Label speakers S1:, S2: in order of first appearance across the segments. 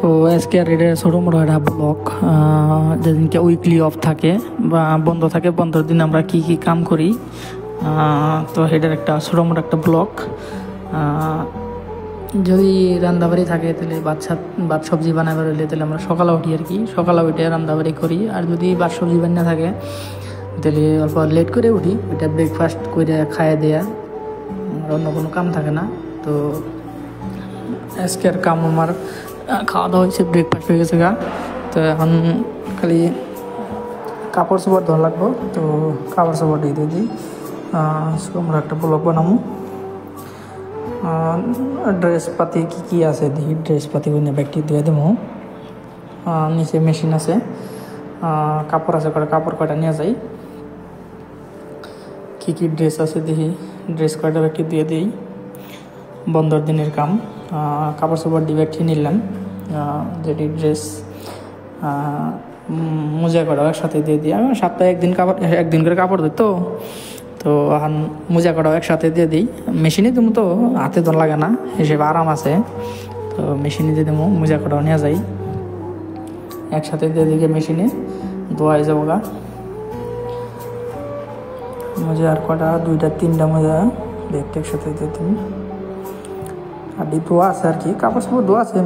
S1: তো আজকে আর এটা ছোটো মোটো একটা ব্লগ, যেদিনকে উইকলি অফ থাকে বা বন্ধ থাকে, বন্ধের দিন আমরা কি কি কাম করি, তো এটার একটা ছোটো মোটো একটা ব্লগ। যদি রান্নাবাড়ি থাকে তাহলে ভাত সবজি বানাবার হইলে তাহলে আমরা সকালে উঠি আর কি, সকালে উঠে রান্নাবাড়ি করি। আর যদি ভাত সবজি বান্না থাকে তাহলে অল্প লেট করে উঠি, ওইটা ব্রেকফাস্ট করে খাইয়ে দেয়া, অন্য কোনো কাম থাকে না। তো আজকের কাম আমার খাওয়া দাওয়া হয়েছে, ব্রেকফাস্ট হয়ে গেছে গা। তো এখন খালি কাপড় চোপড় ধোয়া লাগবো, তো কাপড় চোপড় দিয়ে দিই। আমরা একটা ব্লগ বানাবো। ড্রেস পাতি কী আছে দেখি, ড্রেস পাতি ব্যাগটি দিয়ে দেবো। নিচে মেশিন আছে, কাপড় আছে কটা, কাপড় কটা নিয়ে যাই। কী ড্রেস আছে দেখি, ড্রেস কয়টা ব্যাগটি দিয়ে দিই। বন্ধর দিনের কাম, কাপড় চোপড় দিয়ে ব্যাগটি নিলাম। যেটি ড্রেস মোজা করা একসাথে দিয়ে দিই। আমি সপ্তাহে একদিন করে কাপড় দিই, তো এখন মোজা করাও একসাথে দিয়ে দিই। মেশিনে তুমি তো হাতে তো লাগে না, হিসেবে আরাম আছে, তো মেশিনে দিয়ে দেবো। মোজা করাও নিয়ে যাই, একসাথে দিয়ে দিকে মেশিনে ধোয়াই যাবো গা। মোজা আর কটা, 2-3টা মোজা দেখতে একসাথে দিয়ে দিন। আর ধোয়া আছে আর কি, কাপড় চাপড় ধোয়া আছে,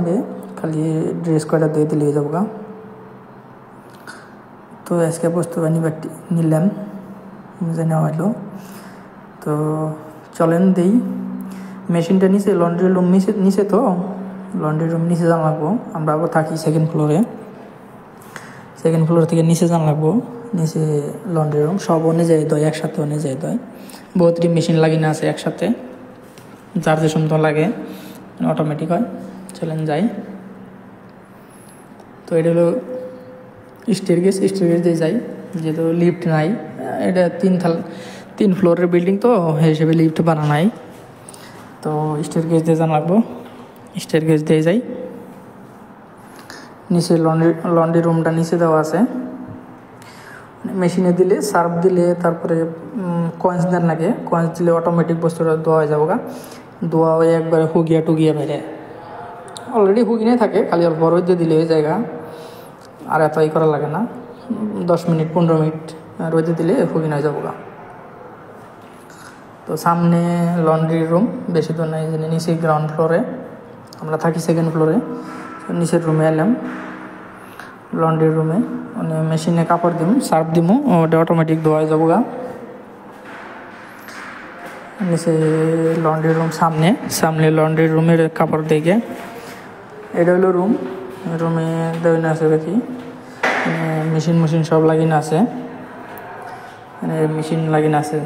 S1: খালি ড্রেস কয়টা দিয়ে দিলে যাবো গা। তো আজকে বস্তু বানি ব্যাগটি নিলাম, মোজা নেওয়া হলো। তো চলেন দেই। মেশিনটা নিচে, লন্ড্রি রুম নিচে, তো লন্ড্রি রুম নিচে যান লাগবো। আমরা আবার থাকি সেকেন্ড ফ্লোর থেকে নিচে যান লাগবো। নিচে লন্ড্রি রুম সব অনুযায়ী দেয়, একসাথে অনুযায়ী দেয়। বহুতটি মেশিন লাগিয়ে আছে একসাথে, যার যে সুন্দর লাগে অটোমেটিক হয়। চলেন যাই। তো এটা হলো স্টেয়ারকেস দিয়ে যাই, যেহেতু লিফট নাই। এটা 3 ফ্লোরের বিল্ডিং, তো হিসেবে লিফট বানা নাই। তো স্টেয়ারকেস দিয়ে যান লাগবো, স্টেয়ারকেস দিয়ে যাই। নিচে লন্ড্রি রুমটা নিচে দেওয়া আছে। মেশিনে দিলে, সার্ফ দিলে, তারপরে কয়েন্স দেন লাগে। কয়েন্স দিলে অটোমেটিক বস্তুটা ধোয়া হয়ে যাবো গা। ধোয়া হয়ে একবারে হুগিয়া বেড়ে অলরেডি হুগিনে থাকে, খালি অল্প রোদে দিলে হয়ে জায়গা। আর এত করা লাগে না, 10 মিনিট 15 মিনিট রোদে দিলে হুগিন হয়ে যাবো গা। তো সামনে লন্ড্রি রুম, বেশি দূর নাই, নিচে গ্রাউন্ড ফ্লোরে, আমরা থাকি সেকেন্ড ফ্লোরে। নিচের রুমে এলাম, লন্ড্রি রুমে মেশিনে কাপড় দিব, সার্ফ দিব, ওটা অটোমেটিক ধোয়া যাবো গা। নিচে লন্ড্রি রুম, সামনে লন্ড্রি রুমের কাপড় দেখে। এটা হলো রুমে দেওয়া আছে দেখি, মেশিন সব লাগিয়ে আছে। মেশিন লাগিয়ে আছে,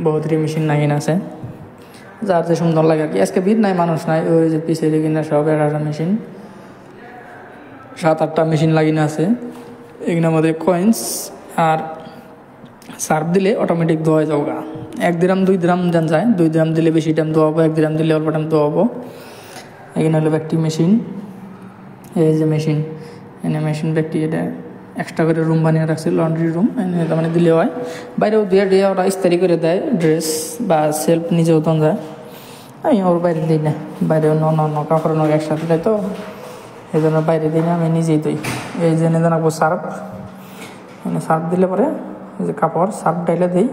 S1: বহুতটি মেশিন লাগিয়ে আছে, যার যে সুন্দর লাগে আর কি। আজকে ভিড় নাই, মানুষ নাই, ওই যে পিছিয়ে কিনা সব 11টা মেশিন, 7-8টা মেশিন লাগিয়ে আছে। এগুলোর মধ্যে কয়েন্স আর সার্ফ দিলে অটোমেটিক ধোয়া যাবো গা। 1 দিরাম 2 দিরাম যান যায়, 2 দিরাম দিলে বেশি টাইম ধোয়াবো, 1 দিরাম দিলে অল্প টাইম ধোয়াবো। এখানে হলো ব্যক্তি মেশিন, এই যে মেশিন, মেশিন ব্যক্তি, এটা এক্সট্রা করে রুম বানিয়ে রাখছে, লন্ড্রি রুম। তার মানে দিলে হয়, বাইরেও দিয়ে ওরা ইস্তারি করে দেয় ড্রেস, বা সেলফ নিজেও তন যায়। আমি ওর বাইরে দিই না, বাইরে অন্য কাপড় একসাথে দেয়, তো এই জন্য বাইরে দিই না, আমি নিজেই দিই। এই যে এনে জানাবো সার্ফ দিলে পরে এই যে কাপড় সার্ফ ডাইলে দিই।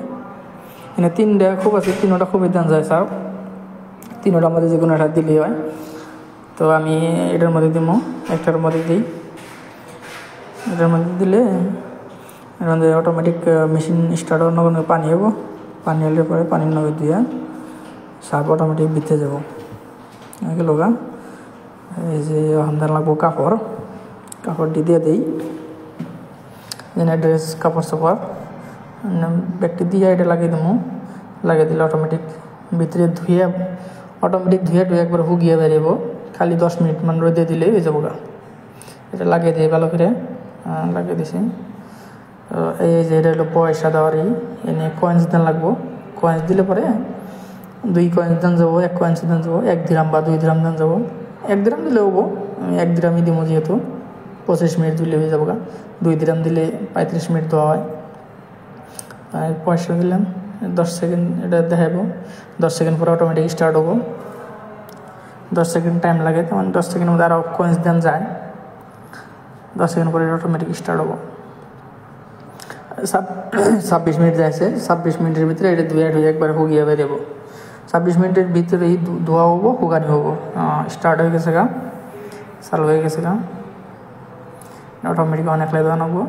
S1: 3টা খুব আছে, 3টা খুবই দান যায় সার্ফ, 3টার মধ্যে যে কোনো একটা দিলেই হয়। তো আমি এটার মধ্যে দিব, একটার মধ্যে দিই। এটার মধ্যে দিলে অটোমেটিক মেশিন স্টার্ট, অন্য কোনো পানি হবো, পানি হলে পরে পানির নগে দিয়ে সার্ফ অটোমেটিক বিতে যাবো। গেল গা। এই যে হামদার লাগবো কাপড়টি দিয়ে দিই, ড্রেস কাপড় চাপড় ব্যাগটি দিয়ে এটা লাগিয়ে দেবো। লাগিয়ে দিলে অটোমেটিক ভিতরে ধুয়ে একবার হুগিয়ে বেরোবো। খালি 10 মিনিট মান রোদে দিলে হয়ে যাবো গা। এটা লাগিয়ে দিয়ে ভালো করে লাগিয়ে দিছি। এই যে এটা হলো পয়সা দেওয়ারই, এনে কয়েন্স দেন লাগবো। কয়েন্স দিলে পরে 2 কয়েন্স দেন যাবো, 1 কয়েন্স দেন যাবো, 1 দিরাম বা 2 দিরাম দেন যাবো। 1 দিরাম দিলে হবো, আমি 1 দিরামই দিব, যেহেতু 25 মিনিট দিলে হয়ে যাবো গা। 2 দিরাম দিলে 35 মিনিট দেওয়া হয়। আর পয়সা দিলাম, 10 সেকেন্ড এটা দেখাবো, 10 সেকেন্ড পরে অটোমেটিক স্টার্ট হবো। 10 সেকেন্ড টাইম লাগে, তেমন 10 সেকেন্ডের মধ্যে আরও কয়েন্স দেন যায়। 10 সেকেন্ড পরে অটোমেটিক স্টার্ট হবো। 26 মিনিট যাইছে, 26 মিনিটের ভিতরে এটা ধুয়ে ধুয়ে একবার হুগিয়ে বেরোবো। 26 মিনিটের ভিতরেই ধোয়া হবো, হুগানি হবো। স্টার্ট হয়ে গেছে গা, চালু হয়ে গেছে গা, অটোমেটিক অনেক লাইভ আনবো।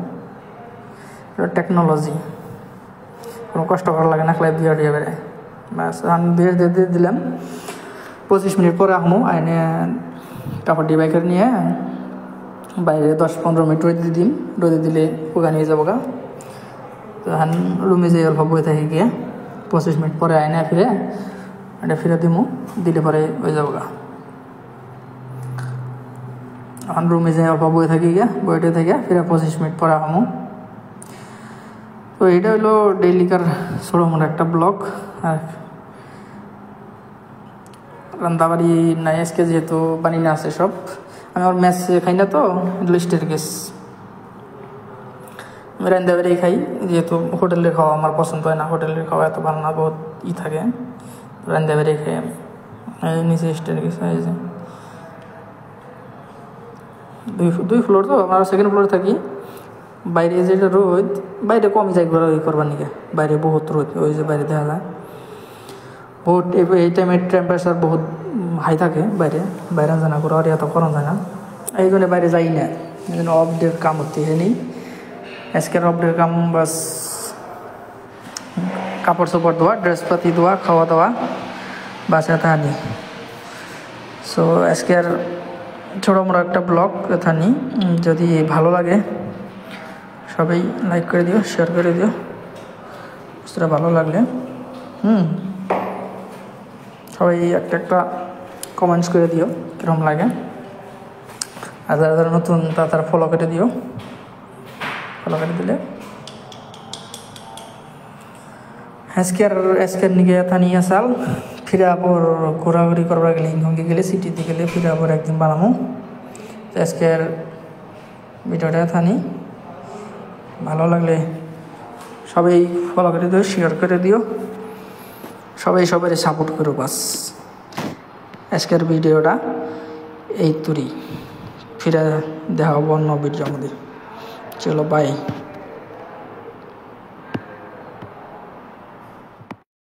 S1: এটা টেকনোলজি, কোনো কষ্ট করা লাগে না, লাইভ দিয়ে দিয়ে বেড়ায়। বাস আমি বের দিয়ে দিলাম। 25 মিনিট পরে আহমো, আইনে কাপড় বাইকের নিয়ে বাইরে 10-15 মিনিট রোদে দিন, রোদে দিলে হুগানি হয়ে যাবো গা। তো হান রুমে যাই অল্প বই থাকি গিয়ে 25 মিনিট পরে আইনে ফিরে এটা ফিরে দিমু, দিলে পরে হয়ে যাবো গা। এখন রুমে যাই অল্প বই থাকি গিয়ে, বইটা থেকে ফিরে 25 মিনিট পরে আহমো। তো এটা হলো ডেইলিকার ছোটো মোটো একটা ব্লগ। আর রান্দাবাড়ি নাই আজকে, যেহেতু বানি না আছে সব। আমি আমার ম্যাচ খাই না, তো লিস্টের গেস আমি রান্দাবাড়ি খাই, যেহেতু হোটেলের খাওয়া আমার পছন্দ হয় না। হোটেলের খাওয়া এত ভালো না, বহুত থাকে। রান্দাবাড়ি খাই আমি। নিচে স্টের গেছে, এই যে 2 ফ্লোর, তো আমরা সেকেন্ড ফ্লোরে থাকি। বাইরে যেটা রোদ, বাইরে কমই যায় ঘোরা করবার নিকে, বাইরে বহুত রোদ, ওই যে বাইরে দেখা যায় বহুত। এই টাইমের টেম্পারেচার বহুত হাই থাকে বাইরে, বাইরে যায় না, ঘোরা এত করা যায় না। এই জন্য বাইরে যাই না, এই জন্য অফ ডের কাম হতে নেই। আজকের অফ ডের কাম বাস কাপড় চোপড় ধোয়া, ড্রেসপাতি ধোয়া, খাওয়া দাওয়া, বাসায় থানি। সো আজকের ছোটো মোটো একটা ব্লগ থানি। যদি ভালো লাগে সবাই লাইক করে দিও, শেয়ার করে দিও, সেটা ভালো লাগলে। সবাই একটা কমেন্টস করে দিও কীরকম লাগে। আর যারা নতুন তারা ফলো করে দিও, ফলো করে দিলে আজকের নিকে থানি আসাল। ফিরে আবার ঘোরাঘুরি করবার গেলে, ইংহঙ্গে গেলে, সিটিতে গেলে ফিরে আবার একদিন বানাবো। তো আজকের ভিডিওটা থানি ভালো লাগলে সবাই ফলো করে দিও, শেয়ার করে দিও, সবাই সাপোর্ট করো। বাস আজকের ভিডিওটা এই তুরি, ফিরে দেখা হবো অন্য ভিডিওর মধ্যে। চলো বাই।